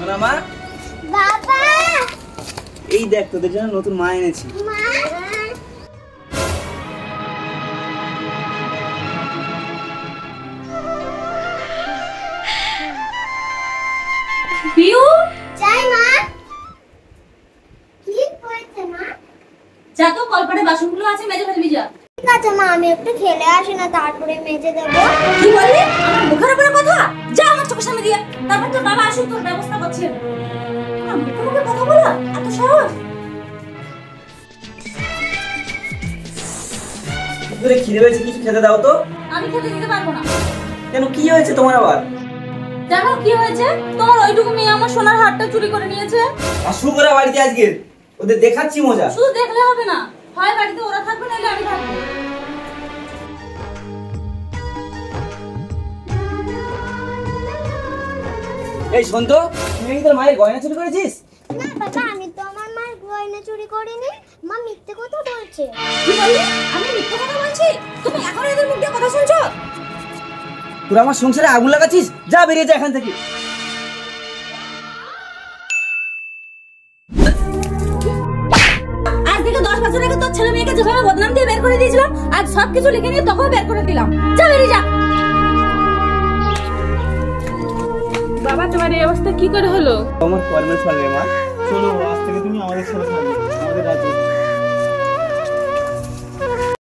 সোনা মা, বাবা, এই দেখ তোদের জন্য নতুন মা এনেছি। মা, পিউ, যাই মা। কি হয়েছে মা? যা তো কলপারে বাসনগুলো আছে মেজে ফেলবি যা। ঠিক আছে মা, আমি একটু খেলে আসি না, তারপরে মেজে দেবো। কি বললি? আমার মুখের উপরে কথা? যা আমার চোখের সামনে দিয়ে। তারপর তোর বাবা আসুক, তোর ব্যবস্থা করছে। মুখে মুখে কথা বলা এত সহজ? তোরে খিদে পেয়েছে, কিছু খেতে দাও তো। আমি খেতে দিতে পারবো না। কেন, কি হয়েছে তোমার আবার? জানো কি হয়েছে? তোমার ওইটুকু মেয়ে আমার সোনার হারটা চুরি করে নিয়েছে। আসু করে বাড়িতে আজকে, ওদের দেখাচ্ছি মজা। শুধু দেখলে হবে না, হয় বাড়িতে ওরা থাকবে নাহলে আমি থাকবো। এই শোন তো, তুই কি তোর মায়ের গয়না চুরি করেছিস? না বাবা, আমি তো আমার মার গয়না চুরি করিনি। মা মিথ্যে কথা বলছে। কি বললি? আমি মিথ্যে কথা বলছি? তুমি এখন এদের মুখ দিয়ে কথা শুনছো? তোরা আমার সংসারে আগুন লাগাচ্ছিস, যা বেরিয়ে যা এখান থেকে। আজ থেকে 10 বছর আগে তোর ছেলে মেয়েকে যেভাবে বদনাম দিয়ে বের করে দিয়েছিলাম, আজ সবকিছু লিখে নিয়ে তোকেও বের করে দিলাম। যা বেরিয়ে যা। বাবা, তোমার এই অবস্থা কি করে হলো? আমার কর্মের ফল রে মা। চলো আজ থেকে তুমি আমাদের সাথে থাকবে, আমাদের রাজ্যে।